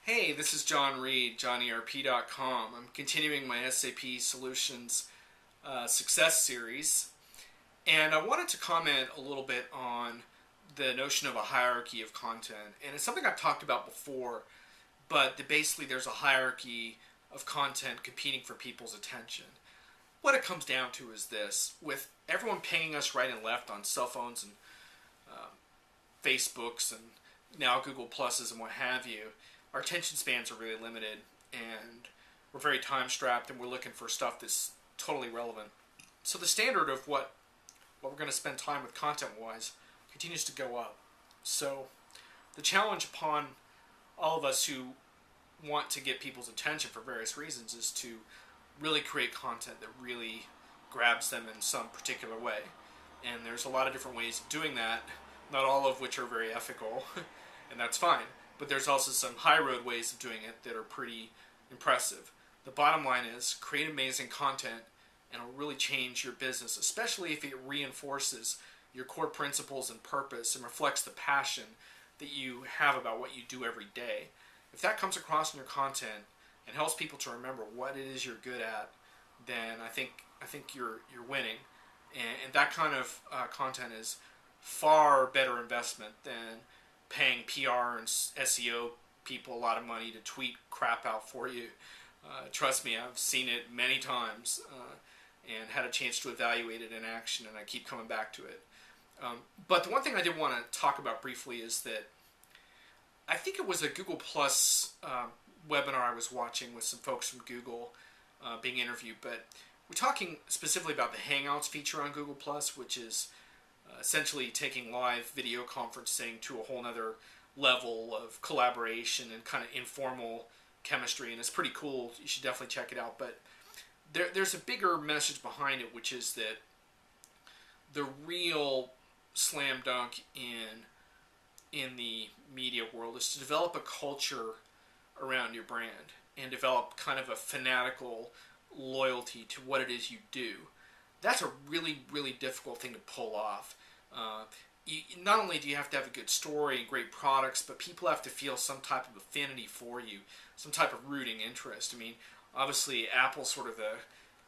Hey, this is John Reed, JohnERP.com. I'm continuing my SAP Solutions Success Series, and I wanted to comment a little bit on the notion of a hierarchy of content. And it's something I've talked about before, but basically there's a hierarchy of content competing for people's attention. What it comes down to is this: with everyone pinging us right and left on cell phones and Facebooks and now Google Pluses and what have you, our attention spans are really limited, and we're very time strapped, and we're looking for stuff that's totally relevant. So the standard of what we're going to spend time with content wise continues to go up. So the challenge upon all of us who want to get people's attention for various reasons is to really create content that really grabs them in some particular way. And there's a lot of different ways of doing that, not all of which are very ethical, and that's fine. But there's also some high road ways of doing it that are pretty impressive. The bottom line is create amazing content and it'll really change your business, especially if it reinforces your core principles and purpose and reflects the passion that you have about what you do every day. If that comes across in your content and helps people to remember what it is you're good at, then I think you're winning. And that kind of content is far better investment than paying PR and SEO people a lot of money to tweet crap out for you. Trust me, I've seen it many times and had a chance to evaluate it in action, and I keep coming back to it. But the one thing I did want to talk about briefly is that I think it was a Google Plus webinar I was watching with some folks from Google being interviewed, but we're talking specifically about the Hangouts feature on Google Plus, which is essentially taking live video conferencing to a whole nother level of collaboration and kind of informal chemistry, and it's pretty cool. You should definitely check it out. But there's a bigger message behind it, which is that the real slam dunk in the media world is to develop a culture around your brand and develop kind of a fanatical loyalty to what it is you do. That's a really, really difficult thing to pull off. Not only do you have to have a good story and great products, but people have to feel some type of affinity for you, some type of rooting interest. I mean, obviously Apple's sort of the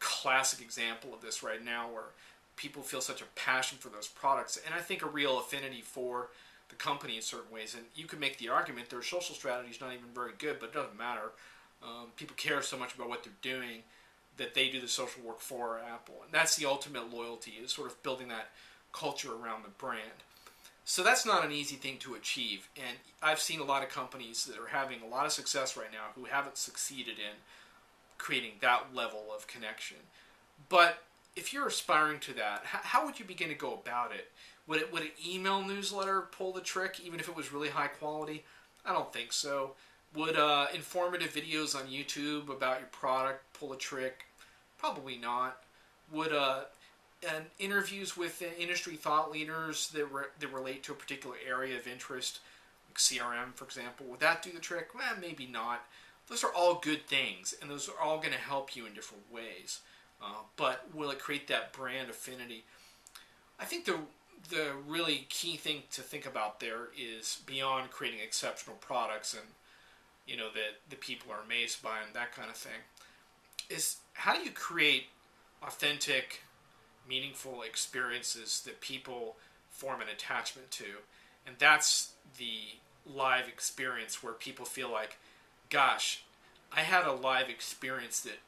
classic example of this right now, where people feel such a passion for those products, and I think a real affinity for the company in certain ways. And you could make the argument their social strategy is not even very good, but it doesn't matter. People care so much about what they're doing that they do the social work for Apple. And that's the ultimate loyalty, is sort of building that culture around the brand. So that's not an easy thing to achieve. And I've seen a lot of companies that are having a lot of success right now who haven't succeeded in creating that level of connection. But if you're aspiring to that, how would you begin to go about it? Would an email newsletter pull the trick, even if it was really high quality? I don't think so. Would informative videos on YouTube about your product pull a trick? Probably not. Would interviews with industry thought leaders that relate to a particular area of interest, like CRM, for example, would that do the trick? Well, maybe not. Those are all good things, and those are all going to help you in different ways. But will it create that brand affinity? I think the really key thing to think about there is, beyond creating exceptional products and that the people are amazed by and that kind of thing, is how do you create authentic, meaningful experiences that people form an attachment to? And that's the live experience where people feel like, gosh, I had a live experience that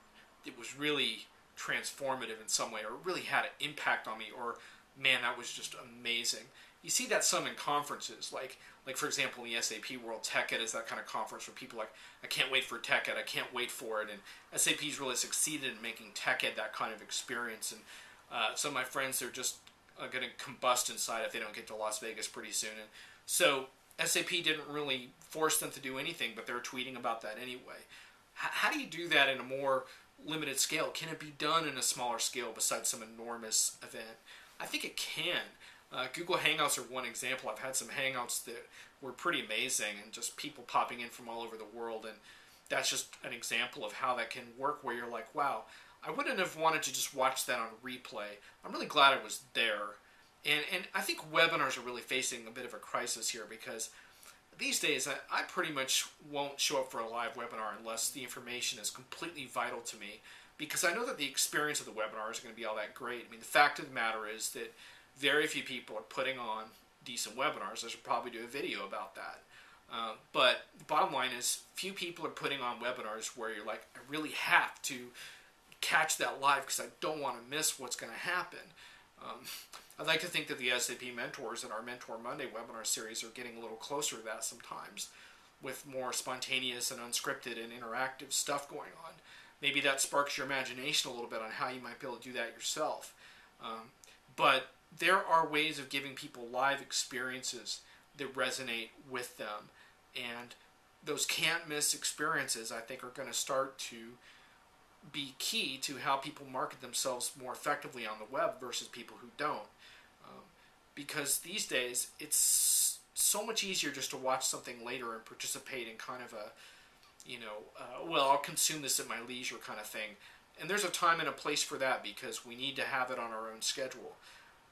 it was really transformative in some way, or really had an impact on me, or man, that was just amazing. You see that some in conferences, like for example, in the SAP world, TechEd is that kind of conference where people are like, I can't wait for TechEd, I can't wait for it. And SAP's really succeeded in making TechEd that kind of experience. And some of my friends, they're just going to combust inside if they don't get to Las Vegas pretty soon. And so SAP didn't really force them to do anything, but they're tweeting about that anyway. How do you do that in a more limited scale? Can it be done in a smaller scale besides some enormous event? I think it can. Google Hangouts are one example. I've had some Hangouts that were pretty amazing, and just people popping in from all over the world, and that's just an example of how that can work, where you're like, wow, I wouldn't have wanted to just watch that on replay. I'm really glad I was there. And I think webinars are really facing a bit of a crisis here, because these days, I pretty much won't show up for a live webinar unless the information is completely vital to me, because I know that the experience of the webinar is going to be all that great. I mean, the fact of the matter is that very few people are putting on decent webinars. I should probably do a video about that. But the bottom line is, few people are putting on webinars where you're like, I really have to catch that live because I don't want to miss what's going to happen. I'd like to think that the SAP mentors in our Mentor Monday webinar series are getting a little closer to that sometimes, with more spontaneous and unscripted and interactive stuff going on. Maybe that sparks your imagination a little bit on how you might be able to do that yourself. But there are ways of giving people live experiences that resonate with them, and those can't miss experiences, I think, are going to start to be key to how people market themselves more effectively on the web versus people who don't. Because these days, it's so much easier just to watch something later and participate in kind of a, well, I'll consume this at my leisure kind of thing. And there's a time and a place for that because we need to have it on our own schedule.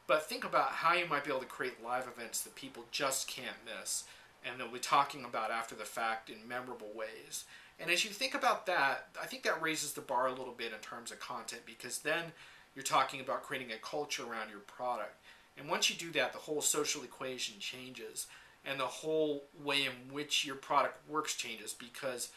But think about how you might be able to create live events that people just can't miss, and that we'll be talking about after the fact in memorable ways. And as you think about that, I think that raises the bar a little bit in terms of content, because then you're talking about creating a culture around your product. And once you do that, the whole social equation changes, and the whole way in which your product works changes, because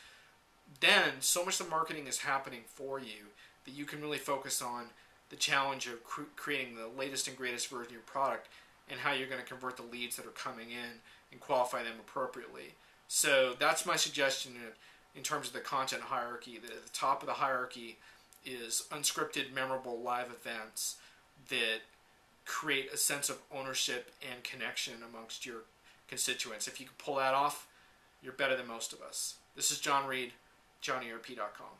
then so much of the marketing is happening for you that you can really focus on the challenge of creating the latest and greatest version of your product, and how you're going to convert the leads that are coming in and qualify them appropriately. So that's my suggestion in terms of the content hierarchy. That at the top of the hierarchy is unscripted, memorable live events that create a sense of ownership and connection amongst your constituents. If you can pull that off, you're better than most of us. This is John Reed, JohnnyERP.com.